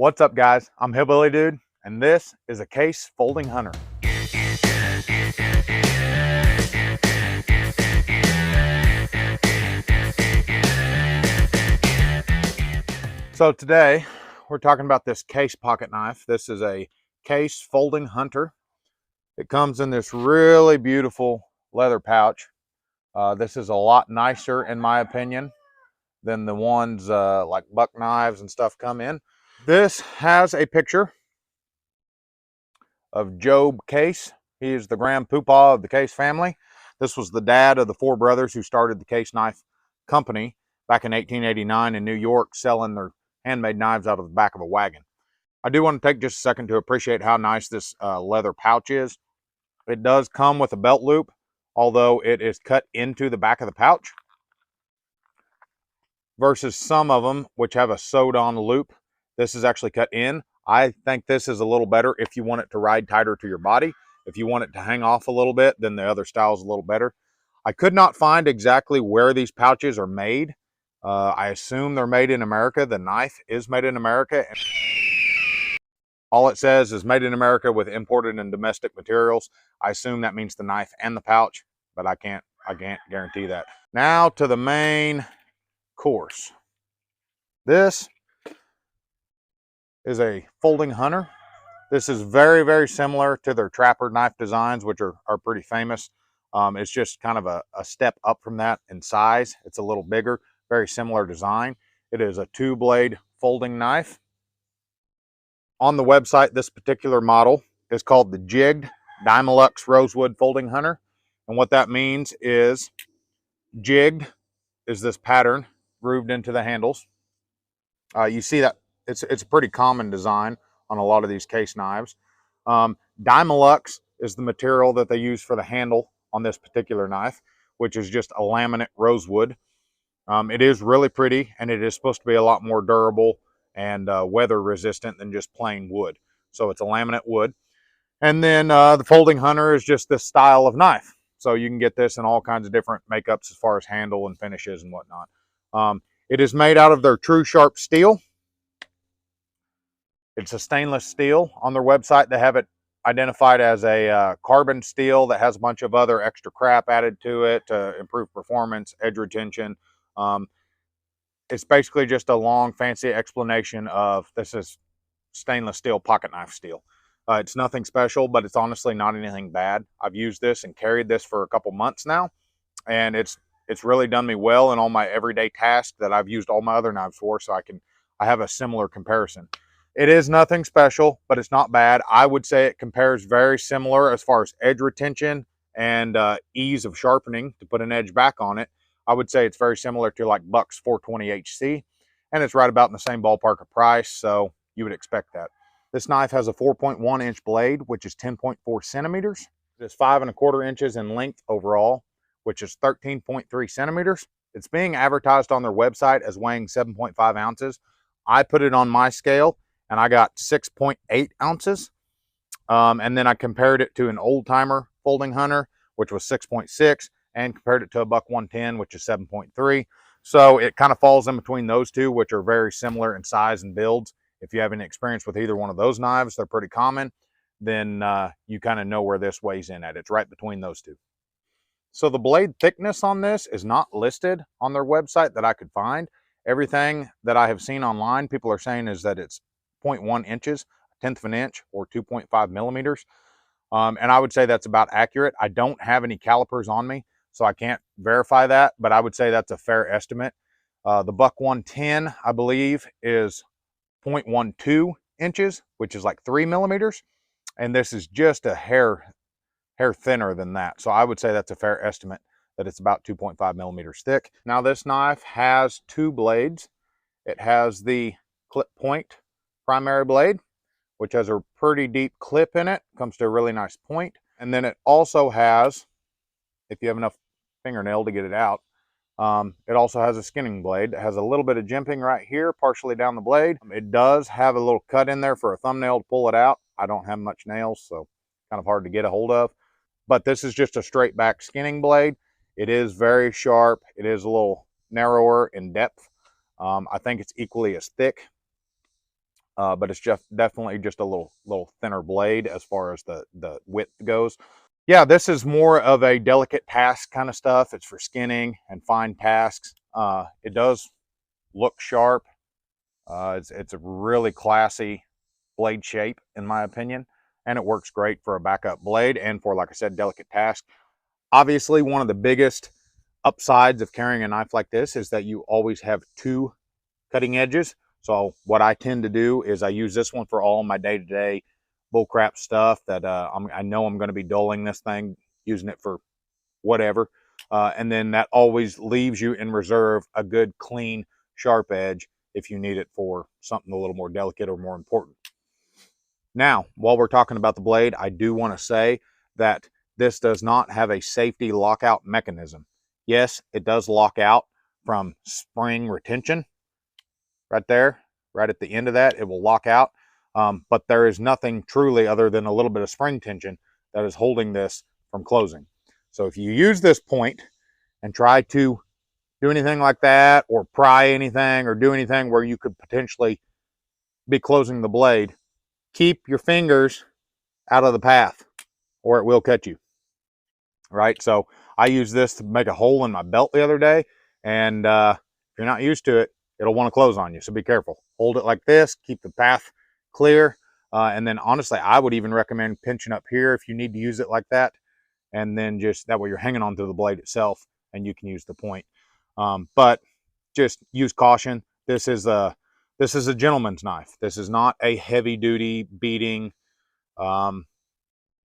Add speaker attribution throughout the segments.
Speaker 1: What's up, guys? I'm Hillbilly Dude, and this is a Case Folding Hunter. So today, we're talking about this Case pocket knife. This is a Case Folding Hunter. It comes in this really beautiful leather pouch. This is a lot nicer, in my opinion, than the ones like buck knives and stuff come in. This has a picture of Job Case. He is the grand poopah of the Case family. This was the dad of the four brothers who started the Case Knife Company back in 1889 in New York, selling their handmade knives out of the back of a wagon. I do want to take just a second to appreciate how nice this leather pouch is. It does come with a belt loop, although it is cut into the back of the pouch, versus some of them which have a sewed on loop. This is actually cut in. I think this is a little better if you want it to ride tighter to your body. If you want it to hang off a little bit, then the other style is a little better. I could not find exactly where these pouches are made. I assume they're made in America. The knife is made in America. All it says is made in America with imported and domestic materials. I assume that means the knife and the pouch, but I can't guarantee that. Now to the main course. This is a folding hunter. This is very, very similar to their trapper knife designs, which are pretty famous. It's just kind of a step up from that in size. It's a little bigger, very similar design. It is a 2-blade folding knife. On the website, this particular model is called the Jigged Dymalux Rosewood Folding Hunter. And what that means is jigged is this pattern grooved into the handles. You see that it's a pretty common design on a lot of these Case knives. Dymalux is the material that they use for the handle on this particular knife, which is just a laminate rosewood. It is really pretty, and it is supposed to be a lot more durable and weather resistant than just plain wood. So it's a laminate wood. And then the Folding Hunter is just this style of knife. So you can get this in all kinds of different makeups as far as handle and finishes and whatnot. It is made out of their True Sharp steel. It's a stainless steel. On their website, they have it identified as a carbon steel that has a bunch of other extra crap added to it to improve performance, edge retention. It's basically just a long, fancy explanation of this is stainless steel pocket knife steel. It's nothing special, but it's honestly not anything bad. I've used this and carried this for a couple months now, and it's really done me well in all my everyday tasks that I've used all my other knives for, so I have a similar comparison. It is nothing special, but it's not bad. I would say it compares very similar as far as edge retention and ease of sharpening to put an edge back on it. I would say it's very similar to like Buck's 420 HC, and it's right about in the same ballpark of price, so you would expect that. This knife has a 4.1 inch blade, which is 10.4 centimeters. It is 5.25 inches in length overall, which is 13.3 centimeters. It's being advertised on their website as weighing 7.5 ounces. I put it on my scale, and I got 6.8 ounces. And then I compared it to an old timer Folding Hunter, which was 6.6, and compared it to a Buck 110, which is 7.3. So it kind of falls in between those two, which are very similar in size and builds. If you have any experience with either one of those knives, they're pretty common, then you kind of know where this weighs in at. It's right between those two. So the blade thickness on this is not listed on their website that I could find. Everything that I have seen online, people are saying is that it's 0.1 inches, 1/10 of an inch, or 2.5 millimeters. And I would say that's about accurate. I don't have any calipers on me, so I can't verify that, but I would say that's a fair estimate. The Buck 110, I believe, is 0.12 inches, which is like 3 millimeters. And this is just a hair thinner than that. So I would say that's a fair estimate that it's about 2.5 millimeters thick. Now this knife has 2 blades. It has the clip point primary blade, which has a pretty deep clip in it, comes to a really nice point. And then it also has, if you have enough fingernail to get it out, it also has a skinning blade. It has a little bit of jimping right here, partially down the blade. It does have a little cut in there for a thumbnail to pull it out. I don't have much nails, so kind of hard to get a hold of. But this is just a straight back skinning blade. It is very sharp. It is a little narrower in depth. I think it's equally as thick. but it's just definitely just a little thinner blade as far as the width goes. Yeah, this is more of a delicate task kind of stuff. It's for skinning and fine tasks. It does look sharp. It's a really classy blade shape, in my opinion, and it works great for a backup blade and for, like I said, delicate tasks. Obviously, one of the biggest upsides of carrying a knife like this is that you always have two cutting edges. So what I tend to do is I use this one for all my day-to-day bullcrap stuff that I know I'm going to be dulling this thing, using it for whatever. And then that always leaves you in reserve a good, clean, sharp edge if you need it for something a little more delicate or more important. Now, while we're talking about the blade, I do want to say that this does not have a safety lockout mechanism. Yes, it does lock out from spring retention. Right there, right at the end of that, it will lock out. But there is nothing truly other than a little bit of spring tension that is holding this from closing. So if you use this point and try to do anything like that, or pry anything, or do anything where you could potentially be closing the blade, keep your fingers out of the path or it will cut you. Right? So I used this to make a hole in my belt the other day, and if you're not used to it, it'll want to close on you, so be careful. Hold it like this, keep the path clear, and then honestly, I would even recommend pinching up here if you need to use it like that, and then just that way you're hanging onto the blade itself, and you can use the point. But just use caution. This is a gentleman's knife. This is not a heavy-duty beating.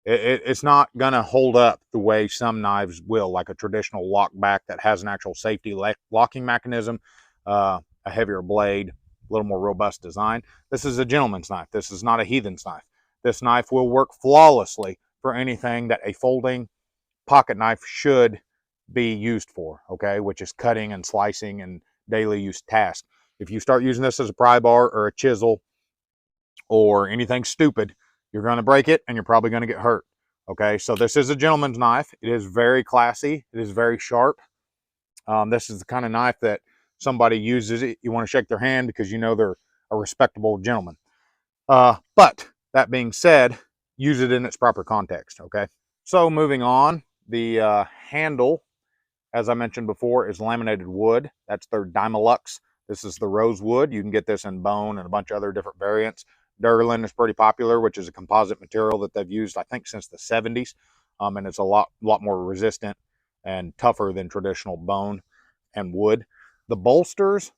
Speaker 1: It's not going to hold up the way some knives will, like a traditional lock back that has an actual safety locking mechanism, a heavier blade, a little more robust design. This is a gentleman's knife. This is not a heathen's knife. This knife will work flawlessly for anything that a folding pocket knife should be used for, okay, which is cutting and slicing and daily use tasks. If you start using this as a pry bar or a chisel or anything stupid, you're going to break it and you're probably going to get hurt. Okay, so this is a gentleman's knife. It is very classy. It is very sharp. This is the kind of knife that somebody uses it, you want to shake their hand because you know they're a respectable gentleman. But that being said, use it in its proper context, okay? So moving on, the handle, as I mentioned before, is laminated wood. That's their Dymilux. This is the rosewood. You can get this in bone and a bunch of other different variants. Durlin is pretty popular, which is a composite material that they've used, I think, since the 70s. And it's a lot more resistant and tougher than traditional bone and wood. The bolsters,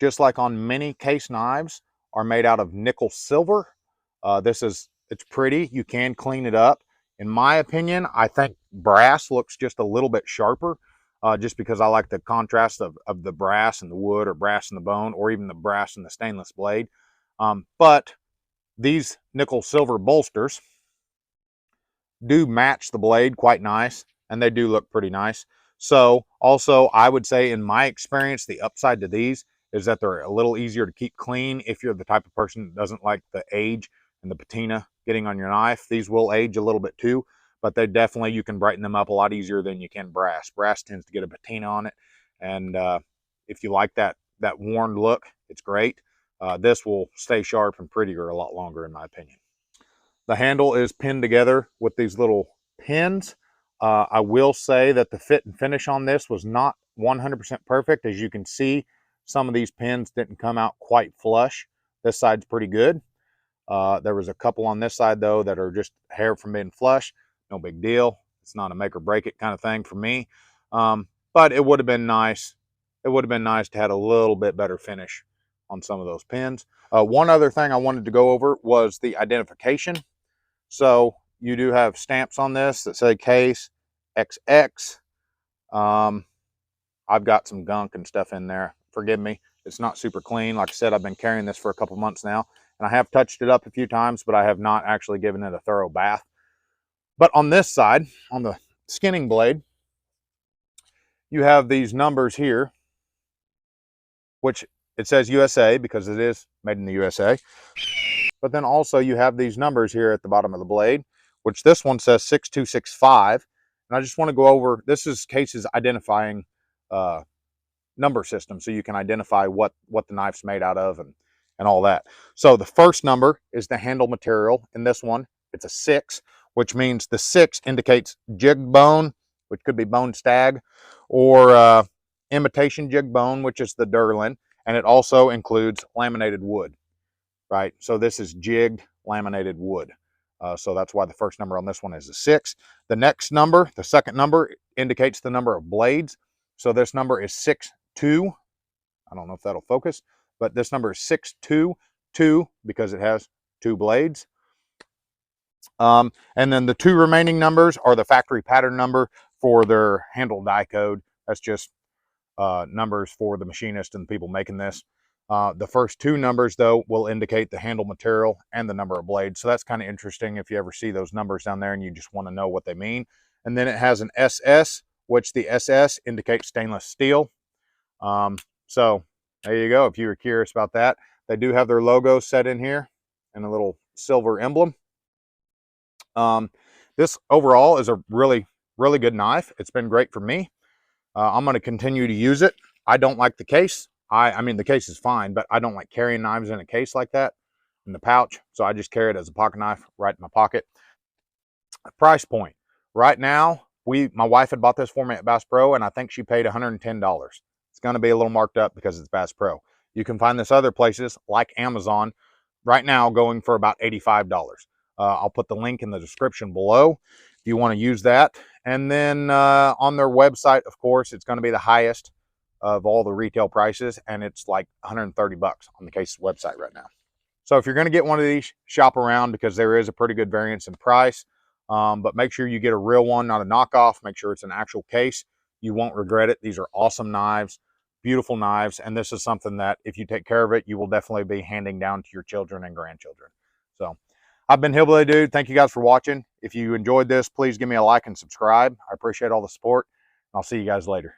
Speaker 1: just like on many case knives, are made out of nickel silver. It's pretty. You can clean it up. In my opinion, I think brass looks just a little bit sharper, just because I like the contrast of the brass and the wood, or brass and the bone, or even the brass and the stainless blade. But these nickel silver bolsters do match the blade quite nice, and they do look pretty nice. So also, I would say in my experience, the upside to these is that they're a little easier to keep clean if you're the type of person that doesn't like the age and the patina getting on your knife. These will age a little bit too, but they definitely, you can brighten them up a lot easier than you can brass. Brass tends to get a patina on it, and if you like that worn look, it's great. This will stay sharp and prettier a lot longer, in my opinion. The handle is pinned together with these little pins. I will say that the fit and finish on this was not 100% perfect. As you can see, some of these pins didn't come out quite flush. This side's pretty good. There was a couple on this side, though, that are just hair from being flush. No big deal. It's not a make or break it kind of thing for me. But it would have been nice. It would have been nice to have a little bit better finish on some of those pins. One other thing I wanted to go over was the identification. So you do have stamps on this that say case XX. I've got some gunk and stuff in there. Forgive me. It's not super clean. Like I said, I've been carrying this for a couple months now, and I have touched it up a few times, but I have not actually given it a thorough bath. But on this side, on the skinning blade, you have these numbers here, which it says USA because it is made in the USA. But then also you have these numbers here at the bottom of the blade, which this one says 6265. And I just want to go over, this is Case's identifying number system, so you can identify what the knife's made out of and all that. So the first number is the handle material. In this one, it's a 6, which means the 6 indicates jig bone, which could be bone stag, or imitation jig bone, which is the Durlin, and it also includes laminated wood, right? So this is jigged laminated wood. So that's why the first number on this one is a 6. The next number, the second number, indicates the number of blades. So this number is 6-2. I don't know if that'll focus, but this number is 6-2-2 because it has 2 blades. And then the 2 remaining numbers are the factory pattern number for their handle die code. That's just numbers for the machinist and the people making this. The first 2 numbers, though, will indicate the handle material and the number of blades. So that's kind of interesting if you ever see those numbers down there and you just want to know what they mean. And then it has an SS, which the SS indicates stainless steel. So there you go. If you were curious about that, they do have their logo set in here and a little silver emblem. This overall is a really, really good knife. It's been great for me. I'm going to continue to use it. I don't like the case. I mean, the case is fine, but I don't like carrying knives in a case like that, in the pouch. So I just carry it as a pocket knife right in my pocket. Price point. Right now, my wife had bought this for me at Bass Pro, and I think she paid $110. It's going to be a little marked up because it's Bass Pro. You can find this other places like Amazon right now going for about $85. I'll put the link in the description below if you want to use that. And then on their website, of course, it's going to be the highest of all the retail prices, and it's like 130 bucks on the Case website right now. So if you're going to get one of these, shop around because there is a pretty good variance in price. But make sure you get a real one, not a knockoff. Make sure it's an actual case. You won't regret it. These are awesome knives, beautiful knives, and this is something that if you take care of it, you will definitely be handing down to your children and grandchildren. So I've been Hillbilly Dude. Thank you guys for watching. If you enjoyed this, please give me a like and subscribe. I appreciate all the support. I'll see you guys later.